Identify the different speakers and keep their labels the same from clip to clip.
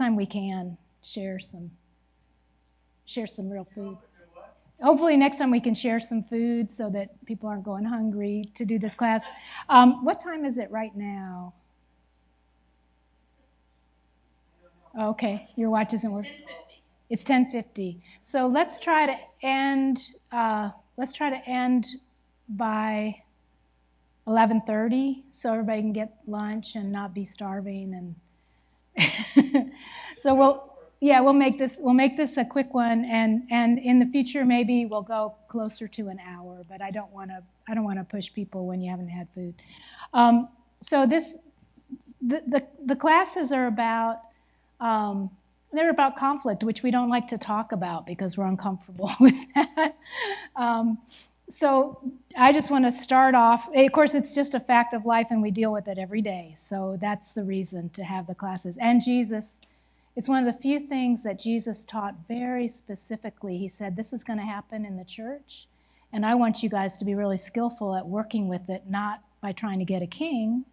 Speaker 1: time we can share some real food. Hopefully next time we can share some food so that people aren't going hungry to do this class. What time is it right now? Okay, your watch isn't working. It's 10:50. So let's try to end. Let's try to end by 11:30, so everybody can get lunch and not be starving. And so we'll make this a quick one. And in the future maybe we'll go closer to an hour. But I don't want to push people when you haven't had food. So the classes are about. They're about conflict, which we don't like to talk about because we're uncomfortable with that. So I just want to start off. Of course, it's just a fact of life, and we deal with it every day. So that's the reason to have the classes. And Jesus, it's one of the few things that Jesus taught very specifically. He said, this is going to happen in the church, and I want you guys to be really skillful at working with it, not by trying to get a king,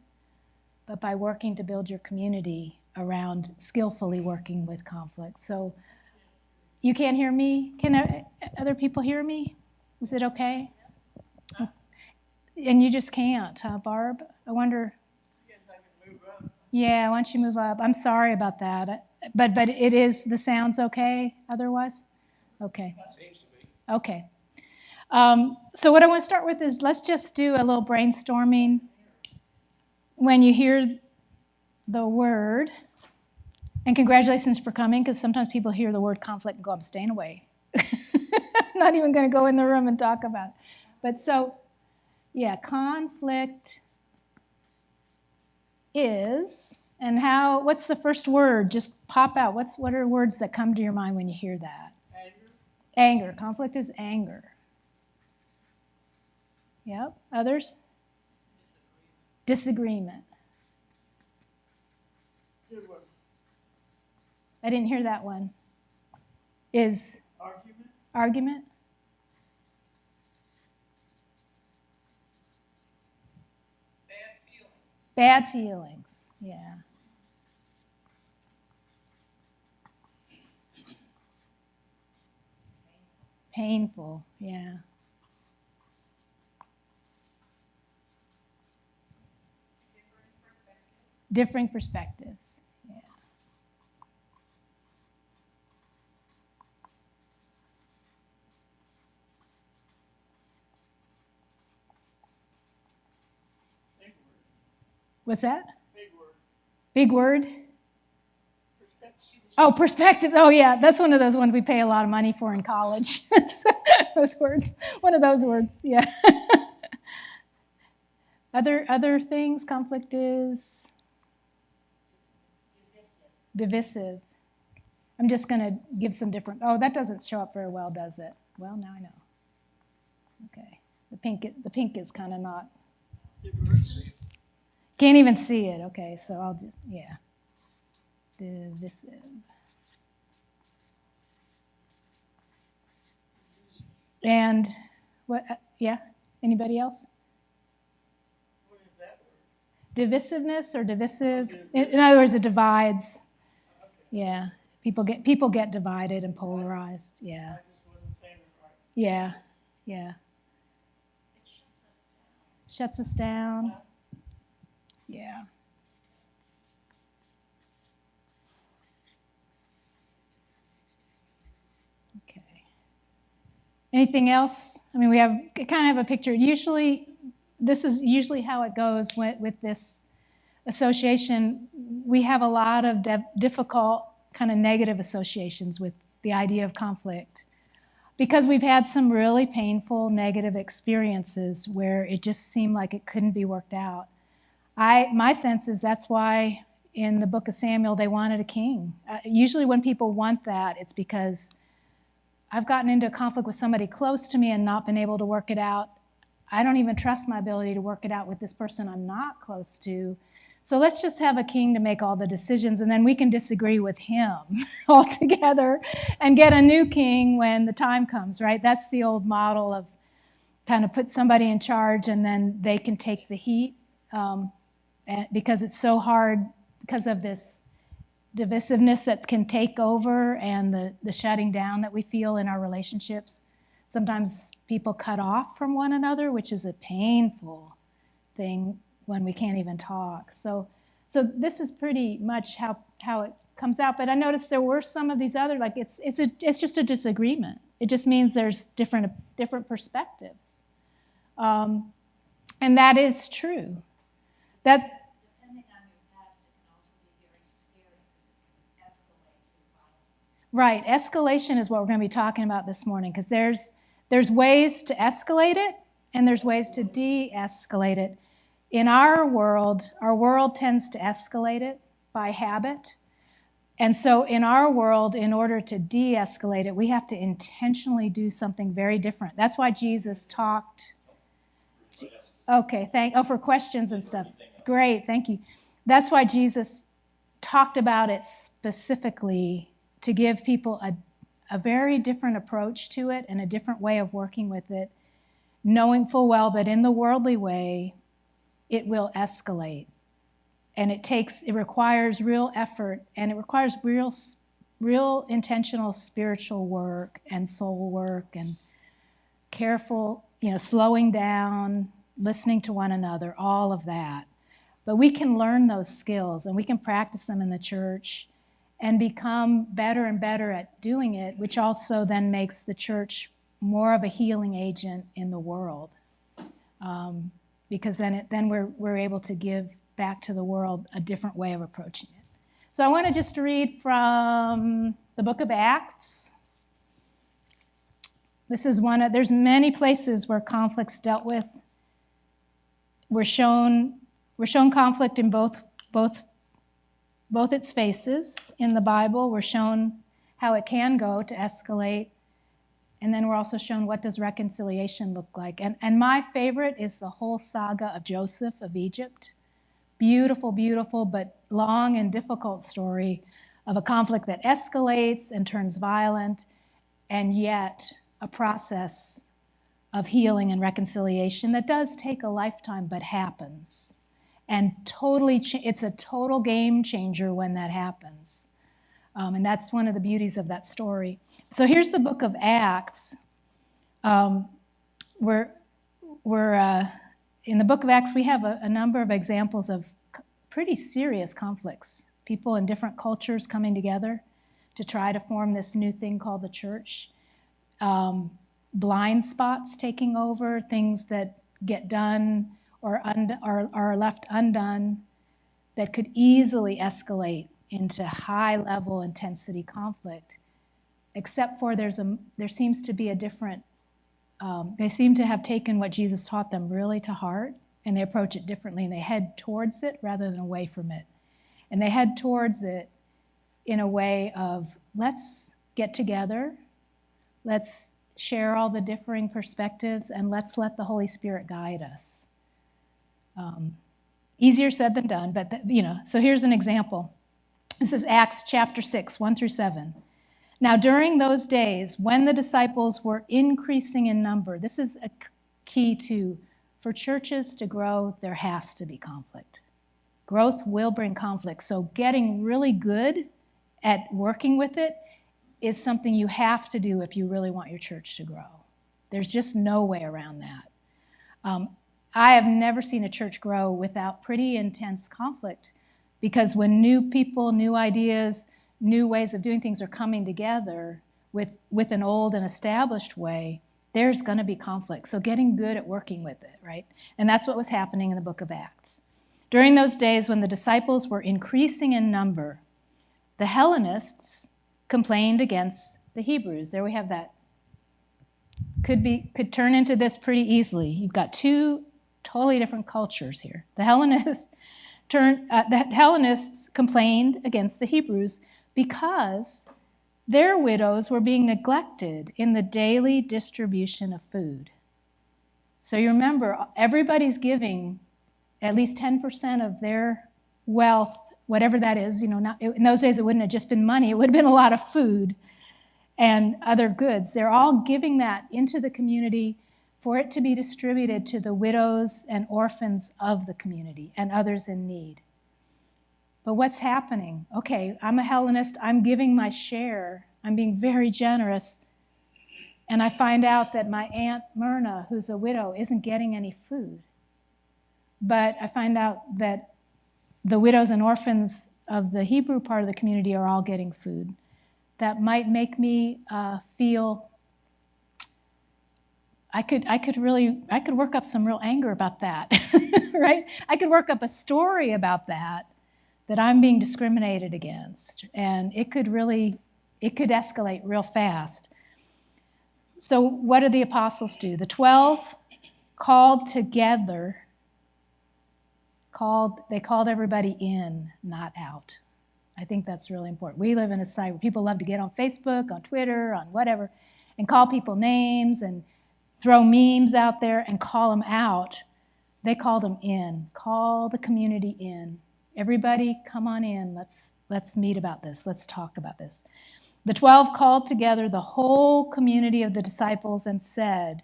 Speaker 1: but by working to build your community around skillfully working with conflict. So you can't hear me? Can other people hear me? Is it okay? And you just can't, huh, Barb? I wonder.
Speaker 2: Yes, I can move up.
Speaker 1: Yeah, why don't you move up? I'm sorry about that. But it is, the sound's okay otherwise? Okay.
Speaker 2: Seems to be.
Speaker 1: Okay. So what I want to start with is let's just do a little brainstorming. When you hear the word, and congratulations for coming, because sometimes people hear the word conflict and go, I'm staying away. I'm not even going to go in the room and talk about it. But so, yeah, conflict is, and what's the first word? Just pop out. What are words that come to your mind when you hear that? Anger. Conflict is anger. Yep. Others? Disagreement.
Speaker 2: Good one.
Speaker 1: I didn't hear that one. Is argument? Bad feelings. Yeah. Painful. Yeah. Differing perspectives. Yeah.
Speaker 2: Big word.
Speaker 1: What's that?
Speaker 2: Big word.
Speaker 1: Big word?
Speaker 2: Perspective.
Speaker 1: Oh, perspective. Oh, yeah. That's one of those ones we pay a lot of money for in college. Those words. One of those words. Yeah. Other things. Conflict is divisive. I'm just going to give some different. Oh, that doesn't show up very well, does it? Well, now I know. Okay. The pink is kind of not. Can't even see it. Okay, so I'll just, yeah. Divisive. And what? Yeah. Anybody else?
Speaker 2: What is that word?
Speaker 1: Divisiveness or divisive? In other words, it divides.
Speaker 2: Okay.
Speaker 1: Yeah. People get divided and polarized. Yeah.
Speaker 2: I just wasn't saying it right.
Speaker 1: Yeah. Yeah.
Speaker 2: It
Speaker 1: Shuts us down. Yeah. Okay. Anything else? I mean, we kind of have a picture. This is usually how it goes with this association. We have a lot of difficult, kind of negative associations with the idea of conflict because we've had some really painful, negative experiences where it just seemed like it couldn't be worked out. My sense is that's why in the book of Samuel they wanted a king. Usually when people want that, it's because I've gotten into a conflict with somebody close to me and not been able to work it out. I don't even trust my ability to work it out with this person I'm not close to. So let's just have a king to make all the decisions, and then we can disagree with him altogether and get a new king when the time comes, right? That's the old model of kind of put somebody in charge and then they can take the heat because it's so hard because of this divisiveness that can take over and the shutting down that we feel in our relationships. Sometimes people cut off from one another, which is a painful thing when we can't even talk. So this is pretty much how it comes out. But I noticed there were some of these other, like it's just a disagreement. It just means there's different perspectives. And that is true. That
Speaker 3: Depending on your past, it can also be very scary because it can escalate to violence.
Speaker 1: Right, escalation is what we're going to be talking about this morning, because there's ways to escalate it and there's ways to de-escalate it. In our world tends to escalate it by habit. And so in our world, in order to de-escalate it, we have to intentionally do something very different. That's why Jesus talked. Okay, for questions and stuff. Great, thank you. That's why Jesus talked about it specifically, to give people a very different approach to it and a different way of working with it, knowing full well that in the worldly way, it will escalate. And it requires real effort, and it requires real intentional spiritual work and soul work and careful, slowing down, listening to one another, all of that. But we can learn those skills and we can practice them in the church and become better and better at doing it, which also then makes the church more of a healing agent in the world. Because then we're able to give back to the world a different way of approaching it. So I want to just read from the book of Acts. This is there's many places where conflict's dealt with. We're shown conflict in both its faces in the Bible. We're shown how it can go to escalate. And then we're also shown what does reconciliation look like. And my favorite is the whole saga of Joseph of Egypt. Beautiful, beautiful, but long and difficult story of a conflict that escalates and turns violent, and yet a process of healing and reconciliation that does take a lifetime but happens. And it's a total game changer when that happens. And that's one of the beauties of that story. So here's the book of Acts. We're in the book of Acts, we have a number of examples of pretty serious conflicts. People in different cultures coming together to try to form this new thing called the church. Blind spots taking over, things that get done or are left undone that could easily escalate into high-level intensity conflict, except for there seems to be a different, they seem to have taken what Jesus taught them really to heart, and they approach it differently, and they head towards it rather than away from it. And they head towards it in a way of, let's get together, let's share all the differing perspectives, and let's let the Holy Spirit guide us. Easier said than done, but so here's an example. This is Acts chapter 6, 1-7. Now during those days, when the disciples were increasing in number, this is a key too. For churches to grow, there has to be conflict. Growth will bring conflict. So getting really good at working with it is something you have to do if you really want your church to grow. There's just no way around that. I have never seen a church grow without pretty intense conflict, because when new people, new ideas, new ways of doing things are coming together with an old and established way, there's going to be conflict. So getting good at working with it, right? And that's what was happening in the book of Acts. During those days when the disciples were increasing in number, the Hellenists complained against the Hebrews. There we have that. Could turn into this pretty easily. You've got two totally different cultures here. The Hellenists complained against the Hebrews because their widows were being neglected in the daily distribution of food. So you remember, everybody's giving at least 10% of their wealth, whatever that is. In those days it wouldn't have just been money, it would have been a lot of food and other goods. They're all giving that into the community for it to be distributed to the widows and orphans of the community and others in need. But what's happening? Okay, I'm a Hellenist. I'm giving my share. I'm being very generous. And I find out that my Aunt Myrna, who's a widow, isn't getting any food. But I find out that the widows and orphans of the Hebrew part of the community are all getting food. That might make me feel I could work up some real anger about that, right? I could work up a story about that I'm being discriminated against, and it could escalate real fast. So what did the apostles do? The 12 called together, they called everybody in, not out. I think that's really important. We live in a society where people love to get on Facebook, on Twitter, on whatever, and call people names and throw memes out there and call them out. They called them in. Call the community in. Everybody, come on in. Let's meet about this. Let's talk about this. The 12 called together the whole community of the disciples and said,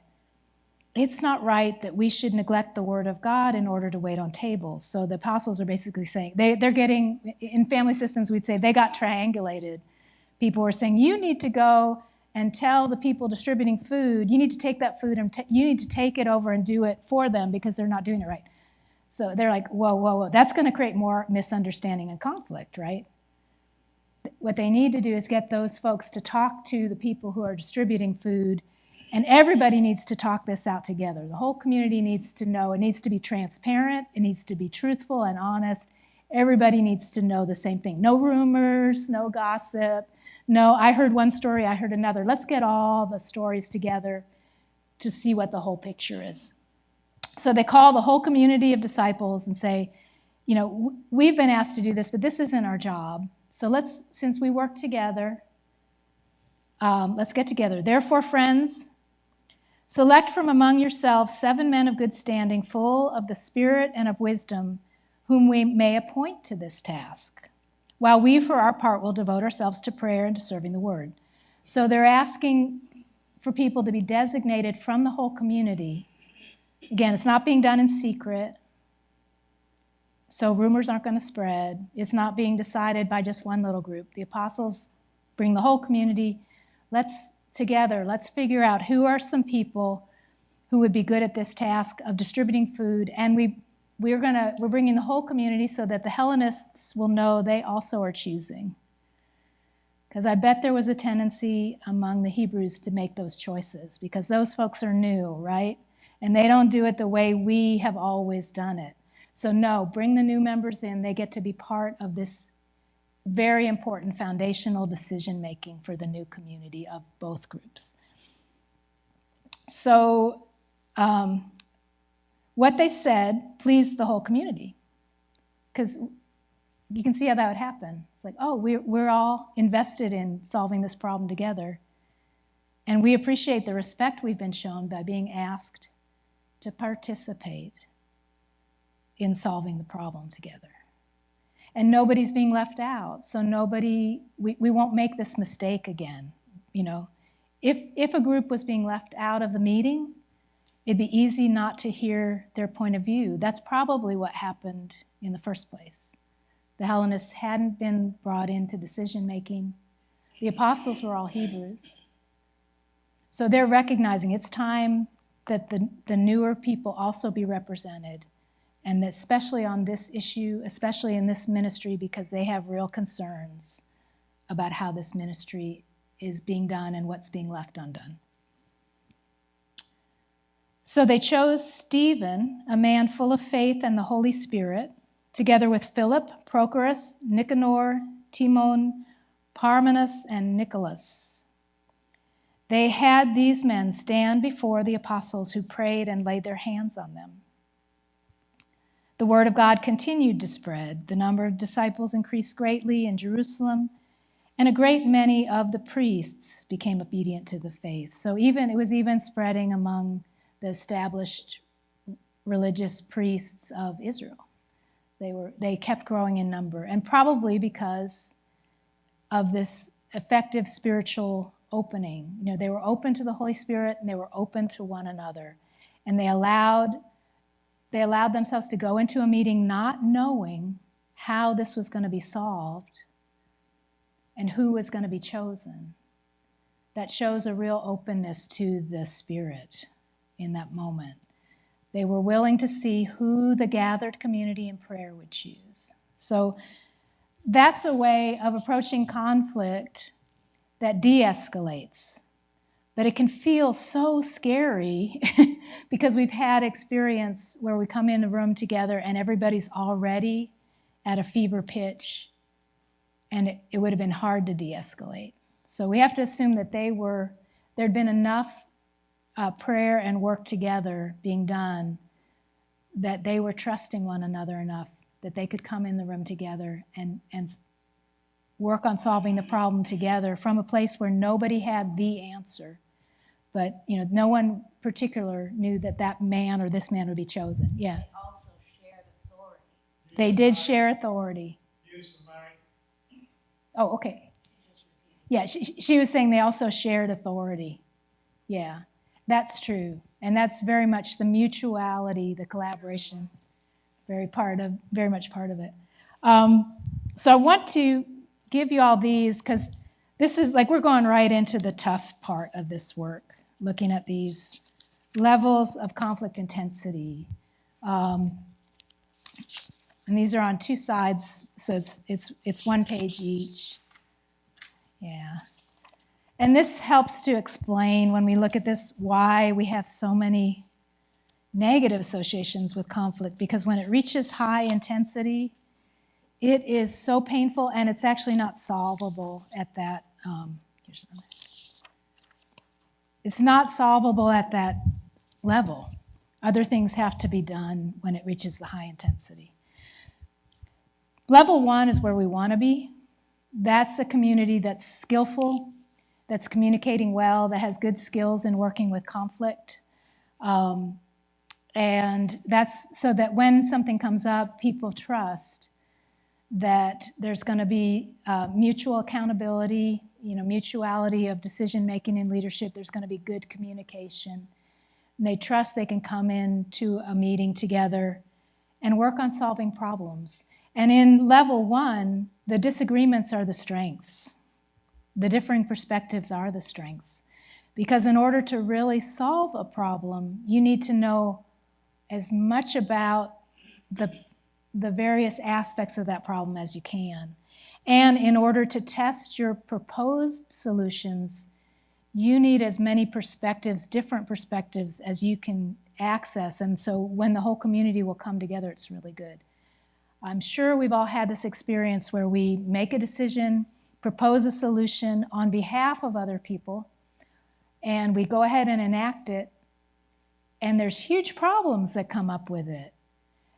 Speaker 1: it's not right that we should neglect the word of God in order to wait on tables. So the apostles are basically saying, they're getting, in family systems, we'd say they got triangulated. People were saying, you need to go and tell the people distributing food, you need to take that food and you need to take it over and do it for them because they're not doing it right. So they're like, whoa. That's going to create more misunderstanding and conflict, right? What they need to do is get those folks to talk to the people who are distributing food, and everybody needs to talk this out together. The whole community needs to know. It needs to be transparent. It needs to be truthful and honest. Everybody needs to know the same thing. No rumors, no gossip. No, I heard one story, I heard another. Let's get all the stories together to see what the whole picture is. So they call the whole community of disciples and say, we've been asked to do this, but this isn't our job. So since we work together, let's get together. Therefore, friends, select from among yourselves 7 men of good standing, full of the Spirit and of wisdom, whom we may appoint to this task, while we, for our part, will devote ourselves to prayer and to serving the word. So they're asking for people to be designated from the whole community. Again, it's not being done in secret, so rumors aren't going to spread. It's not being decided by just one little group. The apostles bring the whole community. Let's figure out who are some people who would be good at this task of distributing food, and we're bringing the whole community so that the Hellenists will know they also are choosing. Because I bet there was a tendency among the Hebrews to make those choices, because those folks are new, right? And they don't do it the way we have always done it. So no, bring the new members in. They get to be part of this very important foundational decision-making for the new community of both groups. So what they said pleased the whole community, because you can see how that would happen. It's like, oh, we're all invested in solving this problem together, and we appreciate the respect we've been shown by being asked to participate in solving the problem together. And nobody's being left out, so we won't make this mistake again. If a group was being left out of the meeting, it'd be easy not to hear their point of view. That's probably what happened in the first place. The Hellenists hadn't been brought into decision-making. The apostles were all Hebrews. So they're recognizing it's time that the newer people also be represented, and especially on this issue, especially in this ministry, because they have real concerns about how this ministry is being done and what's being left undone. So they chose Stephen, a man full of faith and the Holy Spirit, together with Philip, Prochorus, Nicanor, Timon, Parmenas, and Nicholas. They had these men stand before the apostles, who prayed and laid their hands on them. The word of God continued to spread. The number of disciples increased greatly in Jerusalem, and a great many of the priests became obedient to the faith. So it was even spreading among the established religious priests of Israel. They kept growing in number, and probably because of this effective spiritual opening. They were open to the Holy Spirit, and they were open to one another, and they allowed themselves to go into a meeting not knowing how this was going to be solved and who was going to be chosen. That shows a real openness to the Spirit in that moment. They were willing to see who the gathered community in prayer would choose. So that's a way of approaching conflict that de-escalates. But it can feel so scary because we've had experience where we come in a room together and everybody's already at a fever pitch, and it would have been hard to de-escalate. So we have to assume that there'd been enough prayer and work together being done that they were trusting one another enough that they could come in the room together and work on solving the problem together from a place where nobody had the answer. But no one particular knew that man or this man would be chosen. Yeah.
Speaker 3: They also shared authority.
Speaker 1: They did share authority.
Speaker 4: Use the mic.
Speaker 1: Oh, okay.
Speaker 3: Just repeat.
Speaker 1: Yeah, she was saying they also shared authority. Yeah, that's true. And that's very much the mutuality, the collaboration, very much part of it. So I want to give you all these because this is like we're going right into the tough part of this work, looking at these levels of conflict intensity. And these are on two sides, so it's one page each. Yeah. And this helps to explain, when we look at this, why we have so many negative associations with conflict, because when it reaches high intensity, it is so painful, and it's actually not solvable at that. It's not solvable at that level. Other things have to be done when it reaches the high intensity. Level 1 is where we want to be. That's a community that's skillful, that's communicating well, that has good skills in working with conflict. And that's so that when something comes up, people trust that there's going to be mutual accountability, mutuality of decision-making and leadership. There's going to be good communication. And they trust they can come into a meeting together and work on solving problems. And in level 1, the disagreements are the strengths. The differing perspectives are the strengths. Because in order to really solve a problem, you need to know as much about the various aspects of that problem as you can. And in order to test your proposed solutions, you need as many perspectives, different perspectives, as you can access. And so when the whole community will come together, it's really good. I'm sure we've all had this experience where we make a decision, propose a solution on behalf of other people, and we go ahead and enact it, and there's huge problems that come up with it.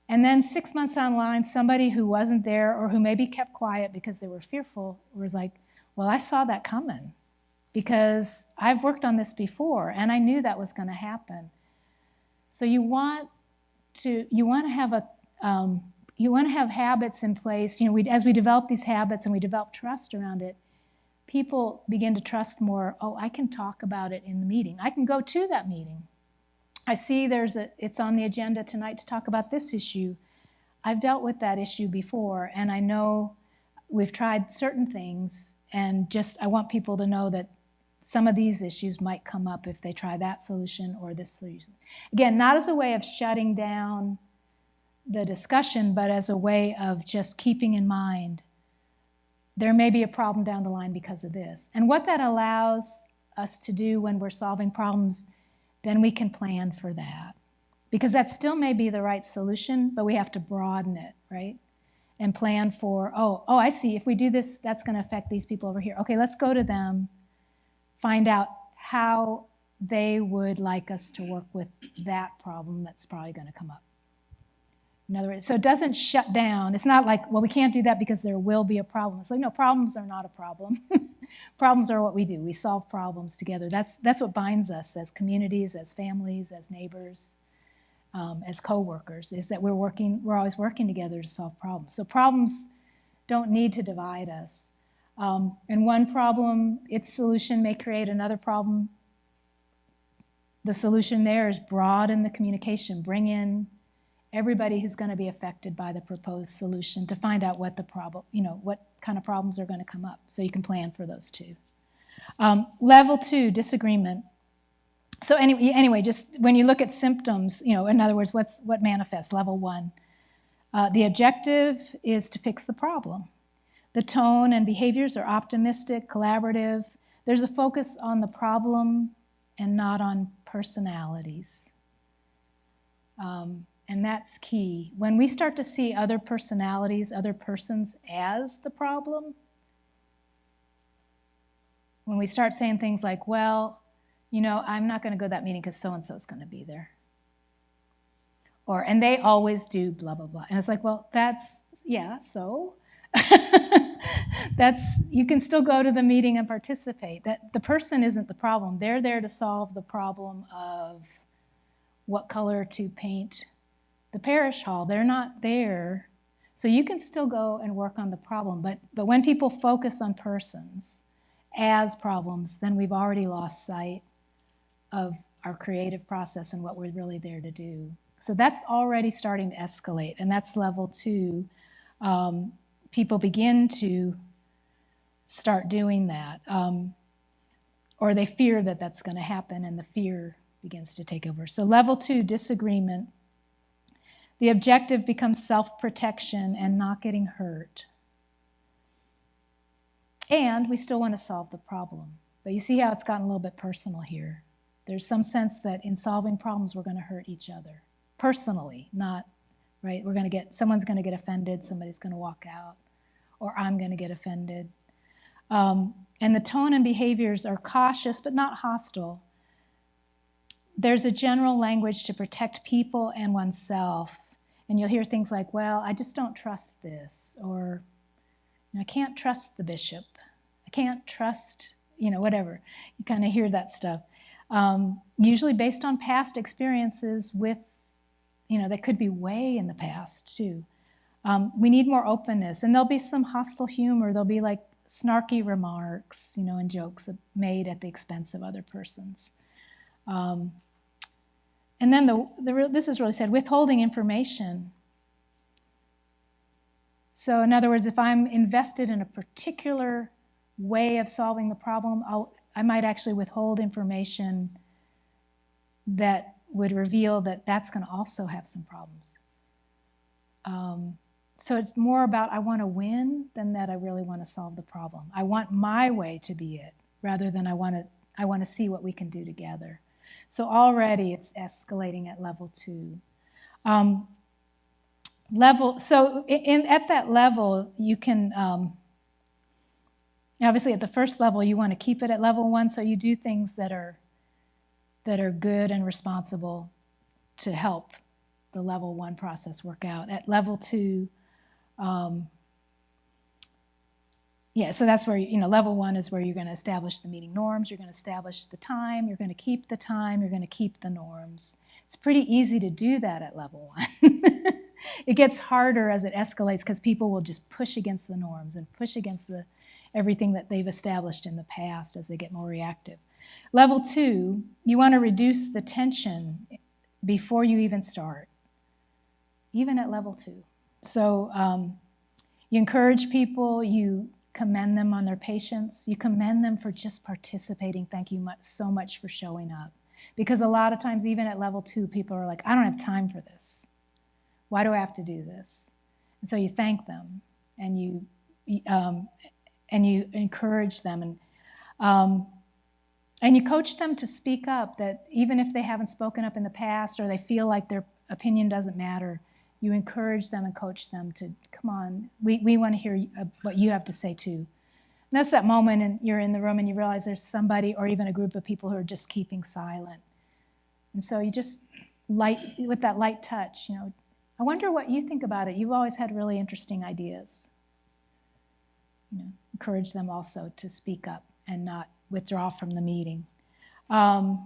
Speaker 1: And then 6 months online, somebody who wasn't there or who maybe kept quiet because they were fearful was like, well, I saw that coming because I've worked on this before and I knew that was going to happen. So you want to have habits in place. As we develop these habits and we develop trust around it, people begin to trust more. Oh, I can talk about it in the meeting. I can go to that meeting. I see it's on the agenda tonight to talk about this issue. I've dealt with that issue before, and I know we've tried certain things, and I want people to know that some of these issues might come up if they try that solution or this solution. Again, not as a way of shutting down the discussion, but as a way of just keeping in mind there may be a problem down the line because of this. And what that allows us to do when we're solving problems, then we can plan for that. Because that still may be the right solution, but we have to broaden it, right? And plan for, oh, I see, if we do this, that's going to affect these people over here. Okay, let's go to them, find out how they would like us to work with that problem that's probably going to come up. In other words, so it doesn't shut down. It's not like, well, we can't do that because there will be a problem. It's like, no, problems are not a problem. Problems are what we do. We solve problems together. That's what binds us as communities, as families, as neighbors, as co-workers, is that we're always working together to solve problems. So problems don't need to divide us. And one problem, its solution may create another problem. The solution there is broaden the communication, bring in everybody who's going to be affected by the proposed solution to find out what the problem, what kind of problems are going to come up, so you can plan for those too. Level 2, disagreement. So anyway, just when you look at symptoms, in other words, what manifests? Level 1. The objective is to fix the problem. The tone and behaviors are optimistic, collaborative. There's a focus on the problem and not on personalities. And that's key. When we start to see other personalities, other persons as the problem, when we start saying things like, well, I'm not going to go to that meeting because so-and-so is going to be there. And they always do blah, blah, blah. And it's like, well, so? You can still go to the meeting and participate. That the person isn't the problem. They're there to solve the problem of what color to paint the parish hall. They're not there. So you can still go and work on the problem. But when people focus on persons as problems, then we've already lost sight of our creative process and what we're really there to do. So that's already starting to escalate, and that's level 2. People begin to start doing that, or they fear that that's going to happen, and the fear begins to take over. So level 2, disagreement. The objective becomes self-protection and not getting hurt. And we still want to solve the problem. But you see how it's gotten a little bit personal here. There's some sense that in solving problems, we're going to hurt each other. Personally, not, right? Someone's going to get offended, somebody's going to walk out, or I'm going to get offended. And the tone and behaviors are cautious, but not hostile. There's a general language to protect people and oneself. And you'll hear things like, well, I just don't trust this, or I can't trust the bishop. I can't trust, whatever. You kind of hear that stuff. Usually based on past experiences with, that could be way in the past too. We need more openness, and there'll be some hostile humor. There'll be like snarky remarks, and jokes made at the expense of other persons. And then this is really sad, withholding information. So in other words, if I'm invested in a particular way of solving the problem, I might actually withhold information that would reveal that that's going to also have some problems. So it's more about I want to win than that I really want to solve the problem. I want my way to be it, rather than I want to see what we can do together. So already it's escalating at level 2. At that level, you can, obviously at the first level, you want to keep it at level 1, so you do things that are good and responsible to help the level 1 process work out. At level 2, so that's where, level 1 is where you're going to establish the meeting norms, you're going to establish the time, you're going to keep the time, you're going to keep the norms. It's pretty easy to do that at level 1. It gets harder as it escalates because people will just push against the norms and push against everything that they've established in the past as they get more reactive. Level 2, you want to reduce the tension before you even start, even at level 2. So you encourage people, you commend them on their patience, you commend them for just participating. Thank you so much for showing up. Because a lot of times, even at level 2, people are like, I don't have time for this. Why do I have to do this? And so you thank them, and you encourage them, and you coach them to speak up, that even if they haven't spoken up in the past or they feel like their opinion doesn't matter, you encourage them and coach them to, come on, we want to hear what you have to say too. And that's that moment and you're in the room and you realize there's somebody or even a group of people who are just keeping silent. And so you just with that light touch, I wonder what you think about it. You've always had really interesting ideas. Encourage them also to speak up and not withdraw from the meeting. And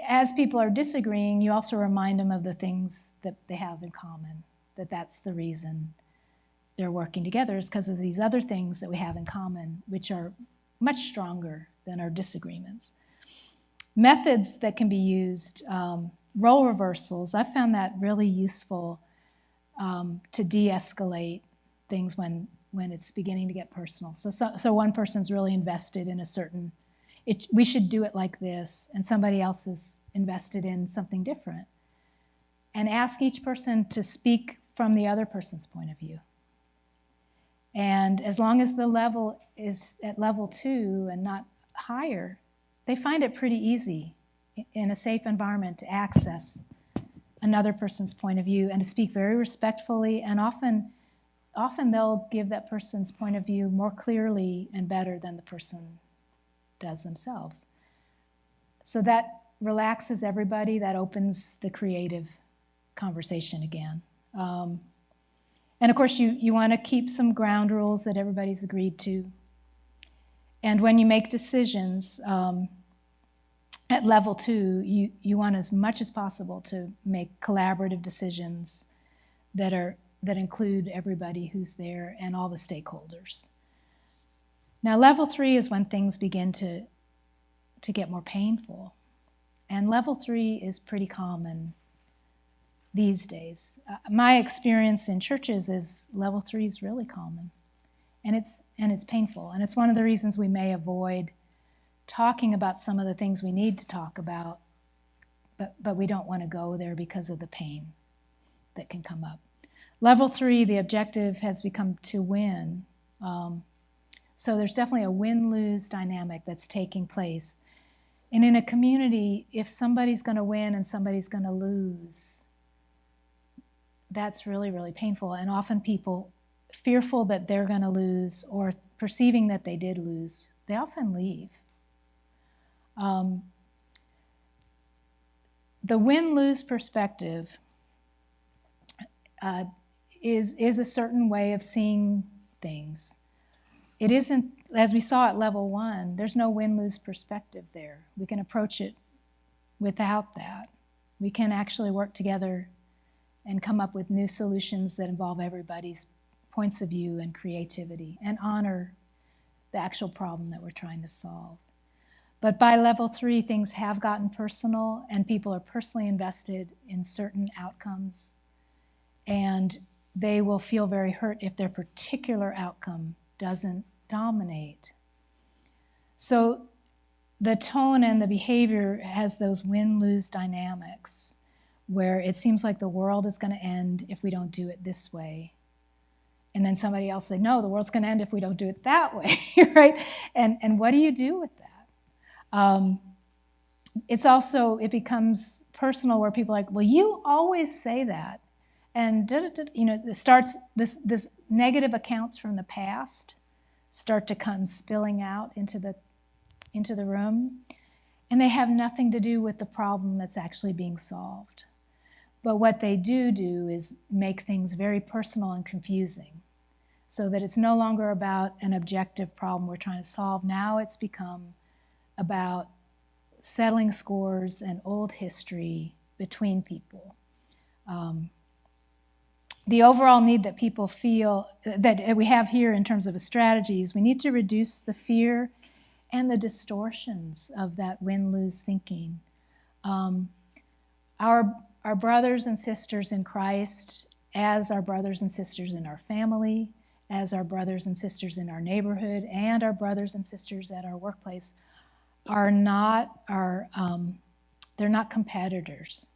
Speaker 1: as people are disagreeing, you also remind them of the things that they have in common, that's the reason they're working together, is because of these other things that we have in common, which are much stronger than our disagreements. methods that can be used, role reversals. I found that really useful to de-escalate things when it's beginning to get personal. So one person's really invested in a certain, we should do it like this, and somebody else is invested in something different. And ask each person to speak from the other person's point of view. And as long as the level is at level 2 and not higher, they find it pretty easy in a safe environment to access another person's point of view and to speak very respectfully, and often they'll give that person's point of view more clearly and better than the person does themselves. So that relaxes everybody, that opens the creative conversation again. And of course, you want to keep some ground rules that everybody's agreed to. And when you make decisions at level 2, you want as much as possible to make collaborative decisions that include everybody who's there and all the stakeholders. Now, level 3 is when things begin to get more painful. And level 3 is pretty common these days. My experience in churches is level 3 is really common, and it's painful, and it's one of the reasons we may avoid talking about some of the things we need to talk about, but we don't want to go there because of the pain that can come up. Level 3, the objective has become to win. So there's definitely a win-lose dynamic that's taking place. And in a community, if somebody's going to win and somebody's going to lose, that's really, really painful. And often people, fearful that they're going to lose or perceiving that they did lose, they often leave. The win-lose perspective is a certain way of seeing things. It isn't, as we saw at level 1, there's no win-lose perspective there. We can approach it without that. We can actually work together and come up with new solutions that involve everybody's points of view and creativity and honor the actual problem that we're trying to solve. But by level 3, things have gotten personal, and people are personally invested in certain outcomes, and they will feel very hurt if their particular outcome doesn't dominate. So the tone and the behavior has those win-lose dynamics where it seems like the world is going to end if we don't do it this way. And then somebody else say, no, the world's going to end if we don't do it that way, right? And what do you do with that? It becomes personal where people are like, well, you always say that. And it starts, this negative accounts from the past start to come spilling out into the room. And they have nothing to do with the problem that's actually being solved. But what they do is make things very personal and confusing, so that it's no longer about an objective problem we're trying to solve. Now it's become about settling scores and old history between people. The overall need that people feel, that we have here in terms of a strategy, is we need to reduce the fear and the distortions of that win-lose thinking. Our brothers and sisters in Christ, as our brothers and sisters in our family, as our brothers and sisters in our neighborhood, and our brothers and sisters at our workplace, they're not competitors.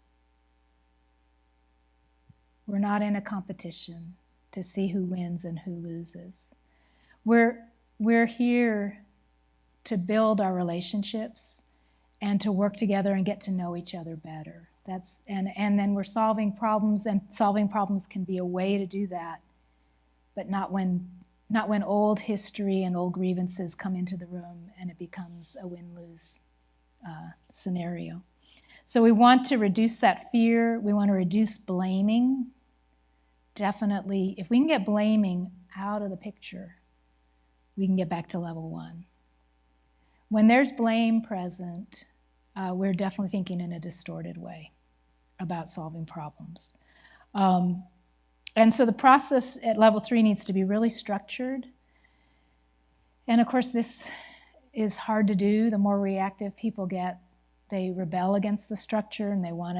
Speaker 1: We're not in a competition to see who wins and who loses. We're here to build our relationships and to work together and get to know each other better. And then we're solving problems, and solving problems can be a way to do that, but not when old history and old grievances come into the room and it becomes a win-lose scenario. So we want to reduce that fear. We want to reduce blaming. Definitely, if we can get blaming out of the picture, we can get back to level 1. When there's blame present, we're definitely thinking in a distorted way about solving problems. And so the process at level 3 needs to be really structured. And of course, this is hard to do. The more reactive people get, they rebel against the structure and they want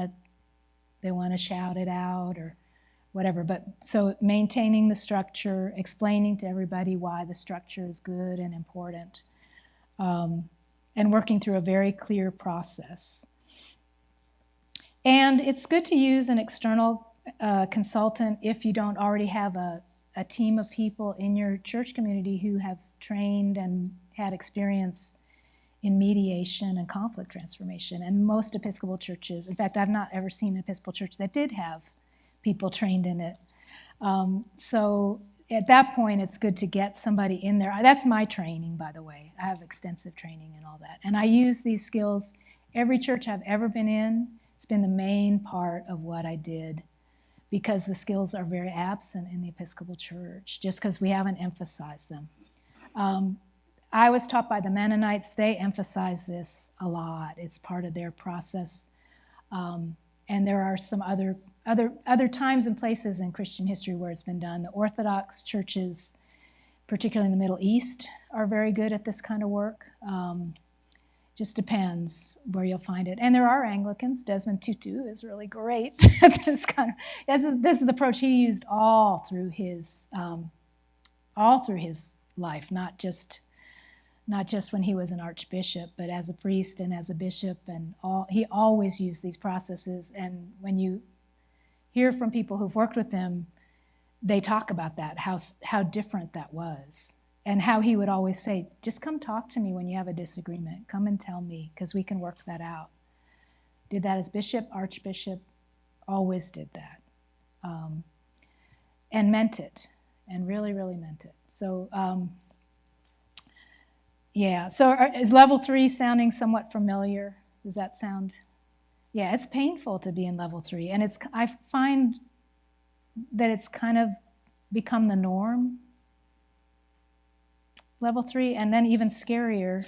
Speaker 1: to shout it out or whatever. But so maintaining the structure, explaining to everybody why the structure is good and important, and working through a very clear process. And it's good to use an external consultant if you don't already have a team of people in your church community who have trained and had experience in mediation and conflict transformation. And most Episcopal churches, in fact, I've not ever seen an Episcopal church that did have people trained in it. So at that point, it's good to get somebody in there. That's my training, by the way. I have extensive training and all that. And I use these skills every church I've ever been in. It's been the main part of what I did because the skills are very absent in the Episcopal Church, just because we haven't emphasized them. I was taught by the Mennonites. They emphasize this a lot. It's part of their process. And there are some other times and places in Christian history where it's been done. The Orthodox churches, particularly in the Middle East, are very good at this kind of work. Just depends where you'll find it. And there are Anglicans. Desmond Tutu is really great at this kind of. This is the approach he used all through his life, not just when he was an archbishop, but as a priest and as a bishop, and he always used these processes. And when you hear from people who've worked with him, they talk about that, how different that was. And how he would always say, just come talk to me when you have a disagreement. Come and tell me, because we can work that out. Did that as bishop, archbishop, always did that. And meant it, and really, really meant it. So, so is level 3 sounding somewhat familiar? Does that sound? Yeah, it's painful to be in level 3. And I find that it's kind of become the norm. Level 3, and then even scarier,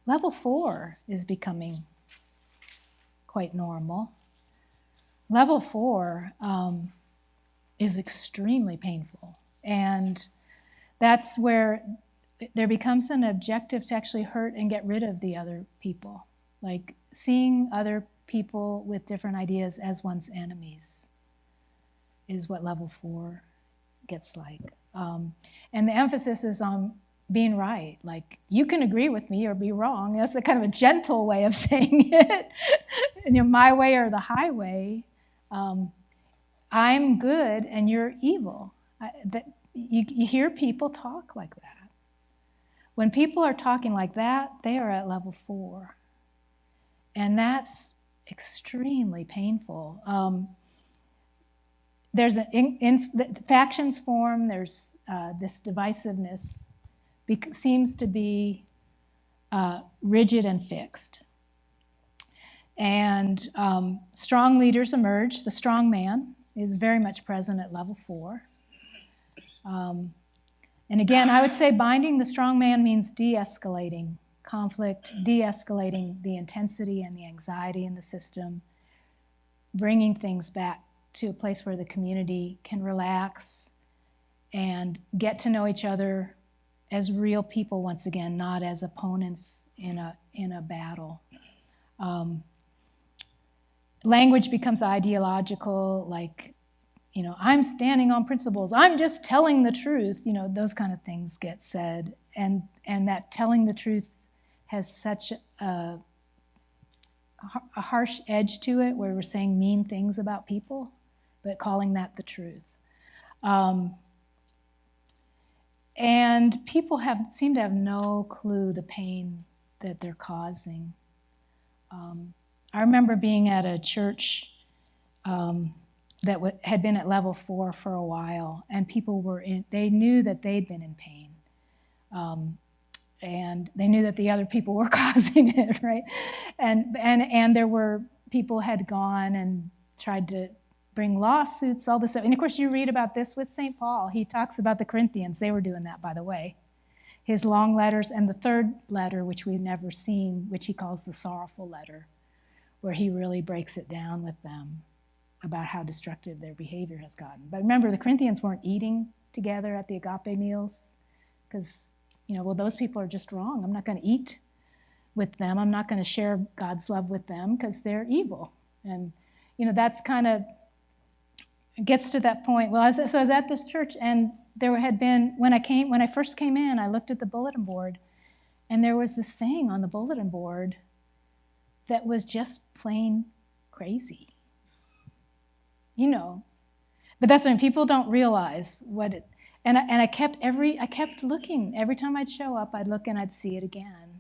Speaker 1: level 4 is becoming quite normal. Level 4 is extremely painful. And that's where there becomes an objective to actually hurt and get rid of the other people. Like seeing other people with different ideas as one's enemies is what level 4 gets like. And the emphasis is on being right. Like, you can agree with me or be wrong. That's a kind of a gentle way of saying it. And my way or the highway. I'm good and you're evil. You hear people talk like that. When people are talking like that, they are at level 4. And that's extremely painful. There's factions form, there's this divisiveness seems to be rigid and fixed. And strong leaders emerge. The strong man is very much present at level 4. And again, I would say binding the strong man means de-escalating conflict, de-escalating the intensity and the anxiety in the system, bringing things back to a place where the community can relax and get to know each other as real people once again, not as opponents in a battle. Language becomes ideological, like, I'm standing on principles. I'm just telling the truth. Those kind of things get said, and that telling the truth has such a harsh edge to it, where we're saying mean things about people, but calling that the truth. And people seem to have no clue the pain that they're causing. I remember being at a church that had been at level 4 for a while, and people they knew that they'd been in pain. And they knew that the other people were causing it, right? And there were people had gone and tried to bring lawsuits, all this stuff. And of course, you read about this with St. Paul. He talks about the Corinthians. They were doing that, by the way. His long letters, and the third letter, which we've never seen, which he calls the sorrowful letter, where he really breaks it down with them about how destructive their behavior has gotten. But remember, the Corinthians weren't eating together at the agape meals because, those people are just wrong. I'm not going to eat with them. I'm not going to share God's love with them because they're evil. And, that's kind of gets to that point. Well, so I was at this church, and there had been, when I first came in, I looked at the bulletin board, and there was this thing on the bulletin board that was just plain crazy. But that's when people don't realize what it, and I kept looking. Every time I'd show up, I'd look and I'd see it again.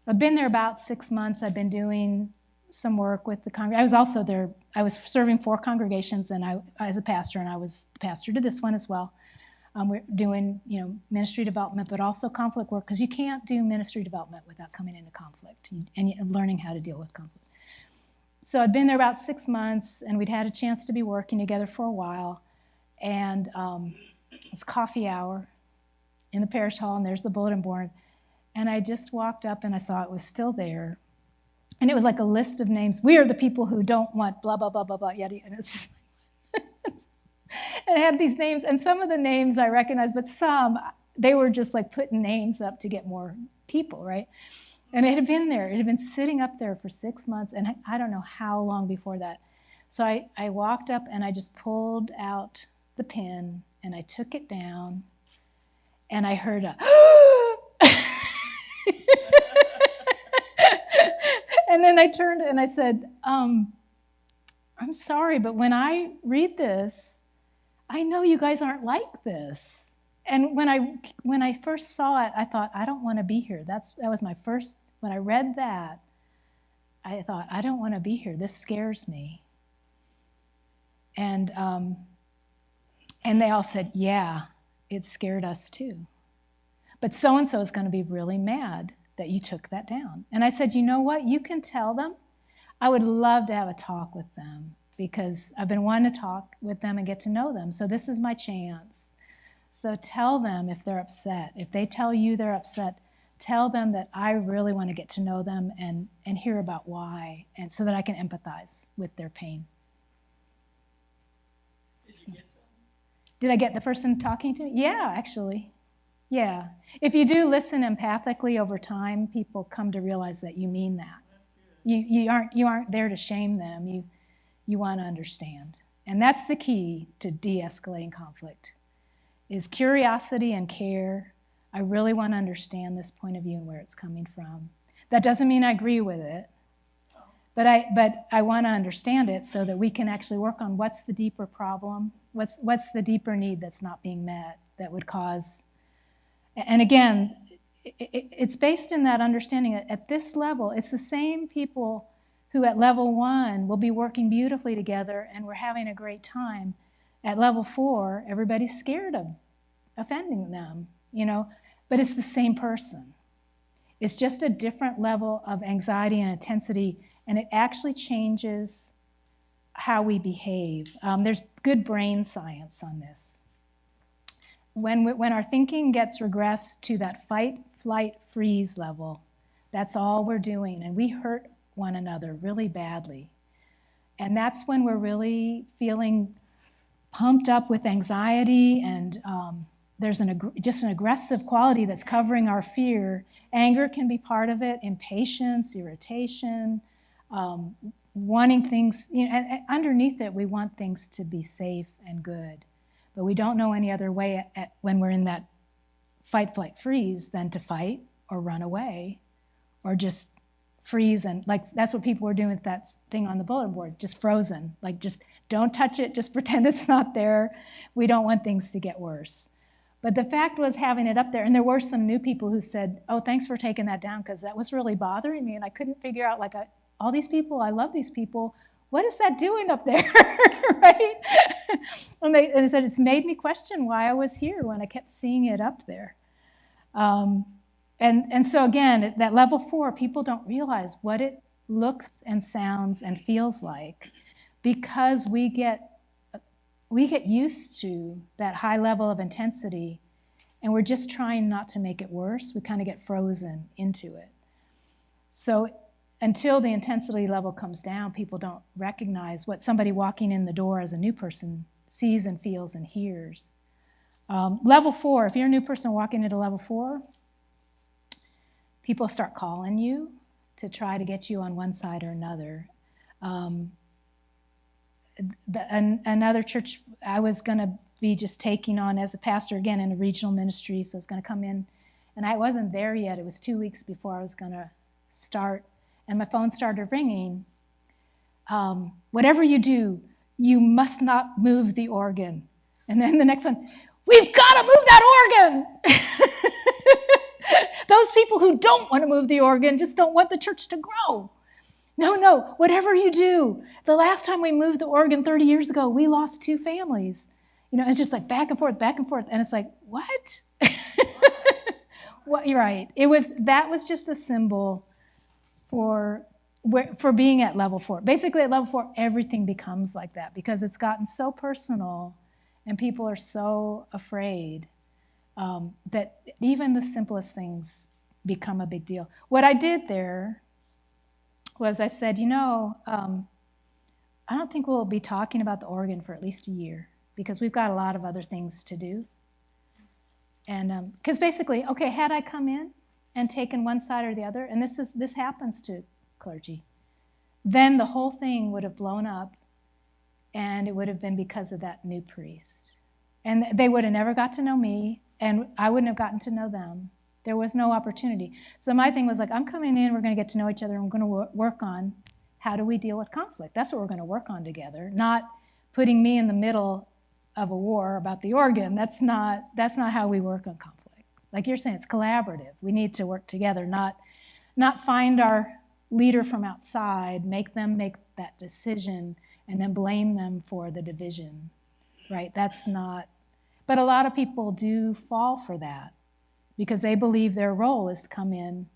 Speaker 1: I'd been there about 6 months. I'd been doing some work with the congregation. I was also there. I was serving 4 congregations, and I as a pastor, and I was the pastor to this one as well. We're doing, ministry development, but also conflict work, because you can't do ministry development without coming into conflict and learning how to deal with conflict. So I'd been there about 6 months, and we'd had a chance to be working together for a while. And it was coffee hour in the parish hall, and there's the bulletin board. And I just walked up, and I saw it was still there. And it was like a list of names. We are the people who don't want blah, blah, blah, blah, blah, yada, and it's just and it had these names, and some of the names I recognized, but some, they were just like putting names up to get more people, right? And it had been there. It had been sitting up there for 6 months, and I don't know how long before that. So I walked up, and I just pulled out the pen, and I took it down, and I heard a, and then I turned and I said, I'm sorry, but when I read this, I know you guys aren't like this. And when I first saw it, I thought, I don't want to be here. That was my first, when I read that, I thought, I don't want to be here. This scares me. And they all said, yeah, it scared us too. But so-and-so is going to be really mad that you took that down. And I said, you know what? You can tell them. I would love to have a talk with them, because I've been wanting to talk with them and get to know them. So this is my chance. So tell them if they're upset. If they tell you they're upset, tell them that I really want to get to know them and hear about why, and so that I can empathize with their pain.
Speaker 2: Did you get some?
Speaker 1: Did I get the person talking to me? Yeah, actually. Yeah. If you do listen empathically over time, people come to realize that you mean that.
Speaker 2: That's good.
Speaker 1: You aren't there to shame them. You want to understand. And that's the key to de-escalating conflict, is curiosity and care. I really want to understand this point of view and where it's coming from. That doesn't mean I agree with it, but I want to understand it so that we can actually work on what's the deeper problem, what's the deeper need that's not being met that would cause. And again, it's based in that understanding. At this level, it's the same people who at level 1 will be working beautifully together and we're having a great time. At level 4, everybody's scared of offending them, but it's the same person. It's just a different level of anxiety and intensity, and it actually changes how we behave. There's good brain science on this. When our thinking gets regressed to that fight, flight, freeze level, that's all we're doing, and we hurt one another really badly. And that's when we're really feeling pumped up with anxiety, and there's just an aggressive quality that's covering our fear. Anger can be part of it, impatience, irritation, wanting things, and underneath it, we want things to be safe and good. But we don't know any other way when we're in that fight, flight, freeze than to fight or run away or just freeze. And that's what people were doing with that thing on the bulletin board, just frozen. Just don't touch it, just pretend it's not there. We don't want things to get worse. But the fact was, having it up there, and there were some new people who said, oh, thanks for taking that down, because that was really bothering me, and I couldn't figure out, all these people, I love these people, what is that doing up there, right? And they said, it's made me question why I was here when I kept seeing it up there. And so again, at that level 4, people don't realize what it looks and sounds and feels like, because we get used to that high level of intensity, and we're just trying not to make it worse. We kind of get frozen into it. So until the intensity level comes down, people don't recognize what somebody walking in the door as a new person sees and feels and hears. Level 4, if you're a new person walking into level 4, people start calling you to try to get you on one side or another. Another church I was going to be just taking on as a pastor, again, in a regional ministry, so I was going to come in, and I wasn't there yet. It was 2 weeks before I was going to start, and my phone started ringing. Whatever you do, you must not move the organ. And then the next one, we've got to move that organ. Those people who don't want to move the organ just don't want the church to grow. No, whatever you do. The last time we moved the organ 30 years ago, we lost 2 families. It's just like back and forth. And it's like, what? Well, you're right. That was just a symbol for being at level 4. Basically, at level 4, everything becomes like that because it's gotten so personal and people are so afraid that even the simplest things become a big deal. What I did there was I said, I don't think we'll be talking about the organ for at least a year because we've got a lot of other things to do. And because basically, okay, had I come in and taken one side or the other, and this happens to clergy, then the whole thing would have blown up, and it would have been because of that new priest. And they would have never got to know me, and I wouldn't have gotten to know them. There was no opportunity. So my thing was like, I'm coming in, we're going to get to know each other, and we're going to work on how do we deal with conflict. That's what we're going to work on together, not putting me in the middle of a war about the organ. That's not how we work on conflict. Like you're saying, it's collaborative. We need to work together, not find our leader from outside, make them make that decision, and then blame them for the division, right? That's not, but a lot of people do fall for that because they believe their role is to come in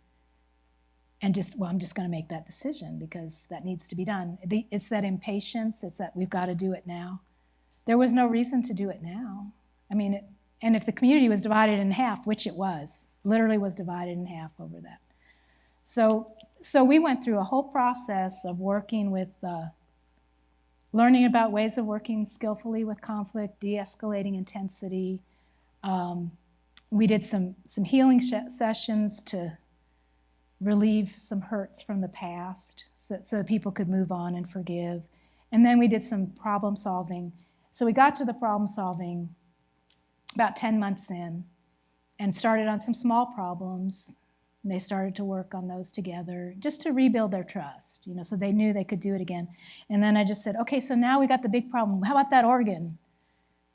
Speaker 1: and I'm just going to make that decision because that needs to be done. It's that impatience. It's that we've got to do it now. There was no reason to do it now. I mean, and if the community was divided in half, which it was, literally was divided in half over that. So we went through a whole process of working with, learning about ways of working skillfully with conflict, de-escalating intensity. We did some healing sessions to relieve some hurts from the past so that people could move on and forgive. And then we did some problem solving. So we got to the problem solving about 10 months in and started on some small problems. And they started to work on those together just to rebuild their trust, so they knew they could do it again. And then I just said, okay, so now we got the big problem. How about that organ?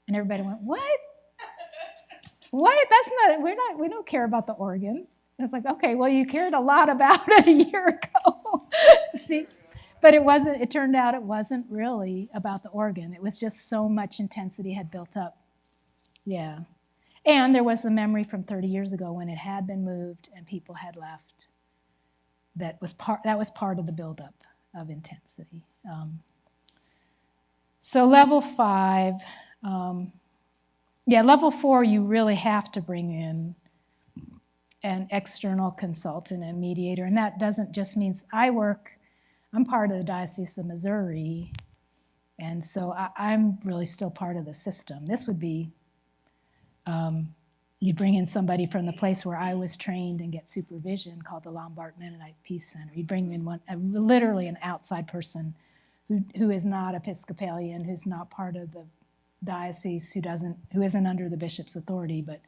Speaker 1: And everybody went, what? What? We don't care about the organ. And it's like, okay, well, you cared a lot about it a year ago. See? But it turned out it wasn't really about the organ. It was just so much intensity had built up. Yeah. And there was the memory from 30 years ago when it had been moved and people had left. That was part of the buildup of intensity. So level 5, level 4, you really have to bring in an external consultant and mediator. And that doesn't just mean I'm part of the Diocese of Missouri, and so I'm really still part of the system. This would be, you bring in somebody from the place where I was trained and get supervision called the Lombard Mennonite Peace Center. You bring in literally an outside person who is not Episcopalian, who's not part of the diocese, who isn't under the bishop's authority, but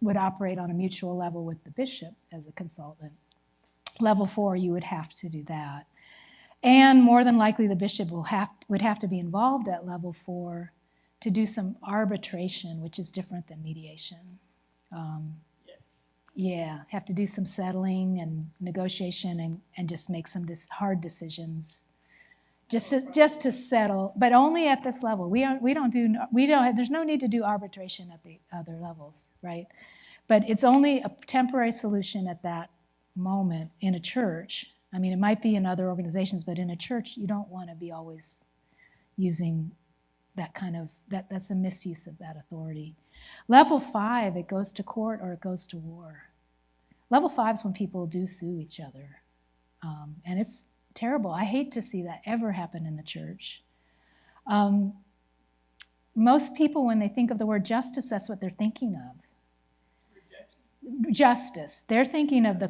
Speaker 1: would operate on a mutual level with the bishop as a consultant. Level 4, you would have to do that. And more than likely, the bishop would have to be involved at level 4 to do some arbitration, which is different than mediation. Have to do some settling and negotiation and just make some hard decisions, just to settle. But only at this level. There's no need to do arbitration at the other levels, right? But it's only a temporary solution at that moment in a church. I mean, it might be in other organizations, but in a church, you don't want to be always using that kind of, that's a misuse of that authority. Level 5, it goes to court or it goes to war. Level 5 is when people do sue each other. And it's terrible. I hate to see that ever happen in the church. Most people, when they think of the word justice, that's what they're thinking of. justice. They're thinking of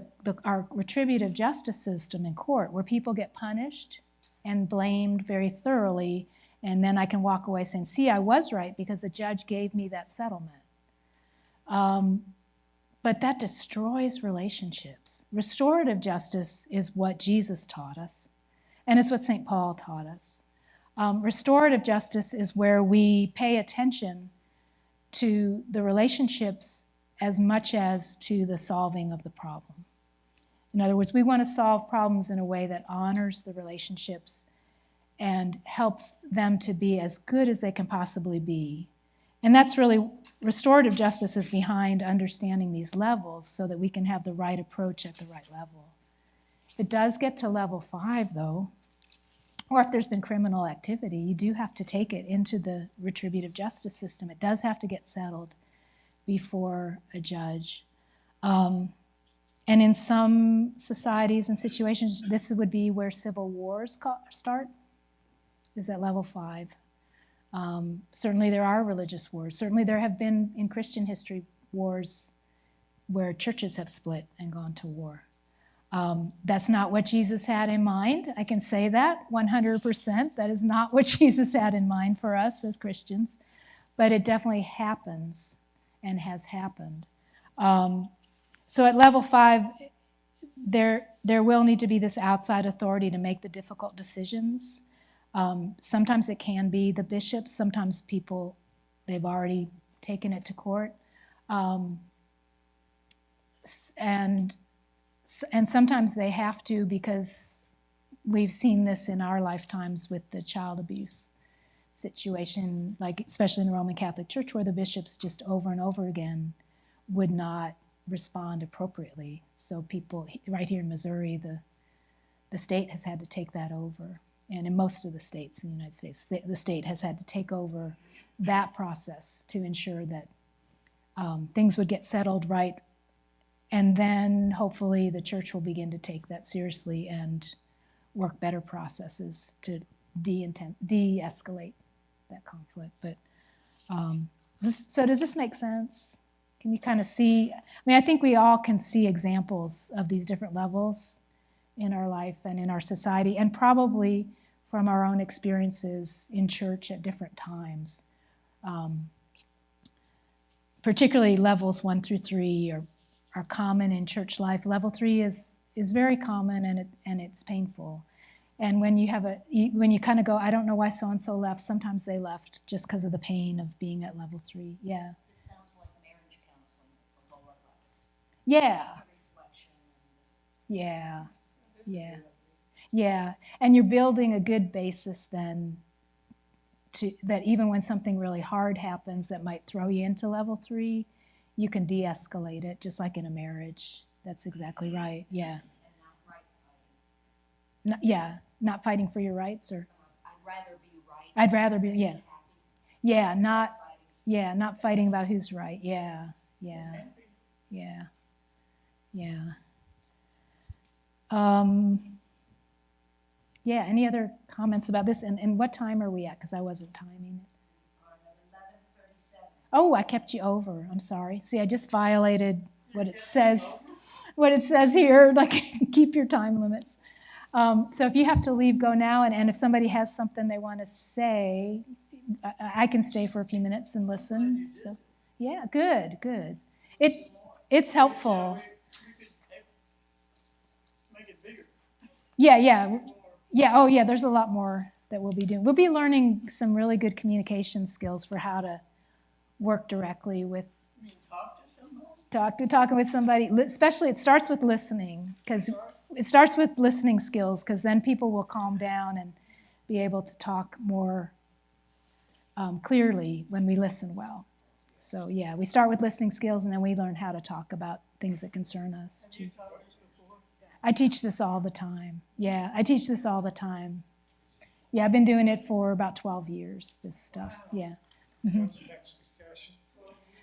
Speaker 1: our retributive justice system in court, where people get punished and blamed very thoroughly, and then I can walk away saying, see, I was right because the judge gave me that settlement. But that destroys relationships. Restorative justice is what Jesus taught us, and it's what St. Paul taught us. Restorative justice is where we pay attention to the relationships as much as to the solving of the problem. In other words, we want to solve problems in a way that honors the relationships and helps them to be as good as they can possibly be. And that's really, restorative justice is behind understanding these levels so that we can have the right approach at the right level. If it does get to level 5, though, or if there's been criminal activity, you do have to take it into the retributive justice system. It does have to get settled before a judge. And in some societies and situations, this would be where civil wars start, is at level 5. Certainly there are religious wars. Certainly there have been, in Christian history, wars where churches have split and gone to war. That's not what Jesus had in mind. I can say that 100%. That is not what Jesus had in mind for us as Christians. But it definitely happens and has happened. So at level 5, there will need to be this outside authority to make the difficult decisions. Sometimes it can be the bishops. Sometimes people, they've already taken it to court. And sometimes they have to, because we've seen this in our lifetimes with the child abuse situation, like especially in the Roman Catholic Church, where the bishops just over and over again would not respond appropriately. So people, right here in Missouri, the state has had to take that over. And in most of the states in the United States, the state has had to take over that process to ensure that things would get settled right. And then hopefully the church will begin to take that seriously and work better processes to de-escalate that conflict. But so does this make sense? Can you kind of see? I mean, I think we all can see examples of these different levels in our life and in our society, and probably from our own experiences in church at different times. Particularly levels 1 through 3 are common in church life. Level 3 is very common, and it's painful. And when you kind of go, I don't know why so-and-so left, sometimes they left just because of the pain of being at level 3. Yeah.
Speaker 3: It sounds like marriage counseling for lower levels.
Speaker 1: Yeah.
Speaker 3: Reflection.
Speaker 1: Yeah. Yeah. Yeah. And you're building a good basis then that even when something really hard happens that might throw you into level 3, you can de-escalate it, just like in a marriage. That's exactly right. Yeah.
Speaker 3: And not right fighting.
Speaker 1: Not fighting for your rights, or
Speaker 3: I'd rather be right.
Speaker 1: I'd rather be,
Speaker 3: than
Speaker 1: yeah.
Speaker 3: happy.
Speaker 1: Yeah, not
Speaker 3: Fighting.
Speaker 1: not fighting about who's right. Yeah. Yeah, any other comments about this? And what time are we at? Because I wasn't timing it.
Speaker 3: On 11:37.
Speaker 1: Oh, I kept you over. I'm sorry. See, I just violated what it says. What it says here, like keep your time limits. So if you have to leave, go now. And if somebody has something they want to say, I can stay for a few minutes and listen. So, yeah, good. It's helpful.
Speaker 4: You could make it bigger.
Speaker 1: Yeah. Oh, yeah. There's a lot more that we'll be doing. We'll be learning some really good communication skills for how to work directly with.
Speaker 4: You mean talk to someone?
Speaker 1: Talking with somebody, especially it starts with listening, because it starts with listening skills, because then people will calm down and be able to talk more clearly when we listen well. So yeah, we start with listening skills, and then we learn how to talk about things that concern us too.
Speaker 4: You taught this before?
Speaker 1: I teach this all the time. Yeah, I teach this all the time. Yeah, I've been doing it for about 12 years, this stuff. Yeah. Mm-hmm.
Speaker 4: What's the next discussion?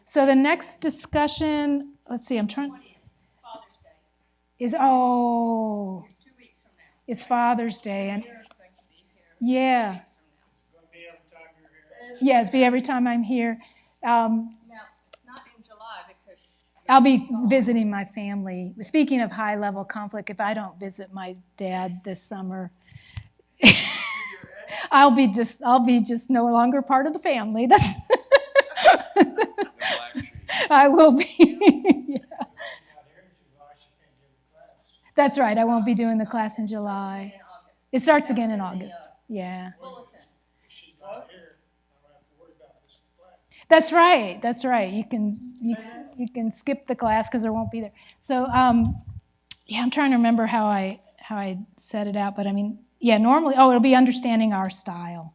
Speaker 1: So the next discussion, let's see, I'm trying,
Speaker 3: 20th, Father's Day.
Speaker 1: is,
Speaker 3: 2 weeks from now.
Speaker 1: it's Father's Day. And
Speaker 3: You're going to be here.
Speaker 1: yeah,
Speaker 3: 2 weeks
Speaker 4: It's going to be every time you're here.
Speaker 1: yeah, it's be every time I'm here.
Speaker 3: from now. Now, not in July because
Speaker 1: I'll be visiting my family. Speaking of high-level conflict, if I don't visit my dad this summer, I'll be just no longer part of the family. That's I will be. Yeah. That's right. I won't be doing the class in July. It starts again in August. Yeah.
Speaker 3: Bulletin.
Speaker 4: If she's not here, I don't have to worry about this class.
Speaker 1: That's right. That's right. You can skip the class because there won't be there. So yeah, I'm trying to remember how I set it out, but I mean, yeah, normally it'll be understanding our style.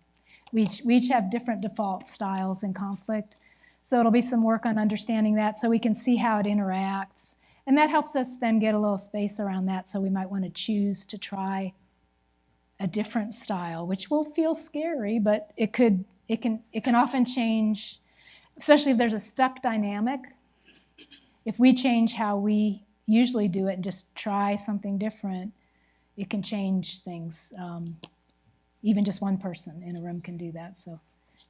Speaker 1: We each have different default styles in conflict, so it'll be some work on understanding that so we can see how it interacts, and that helps us then get a little space around that. So we might want to choose to try a different style, which will feel scary, but it can often change. Especially if there's a stuck dynamic, if we change how we usually do it and just try something different, it can change things. Even just one person in a room can do that. So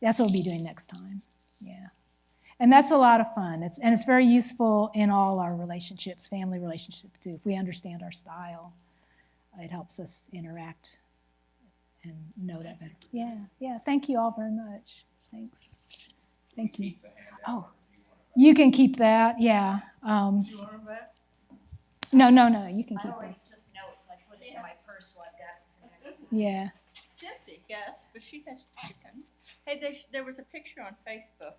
Speaker 1: that's what we'll be doing next time. Yeah. And that's a lot of fun. It's very useful in all our relationships, family relationships too. If we understand our style, it helps us interact and know that better. Yeah, yeah. Thank you all very much. Thanks. Thank you. Oh, you can keep that. Yeah.
Speaker 4: You learn that?
Speaker 1: No. You can
Speaker 3: I
Speaker 1: keep
Speaker 3: already
Speaker 1: this.
Speaker 3: took notes, I put it in my purse, so I've got it for next time.
Speaker 1: Yeah.
Speaker 2: It's empty, yes, but she has chicken. Hey, there was a picture on Facebook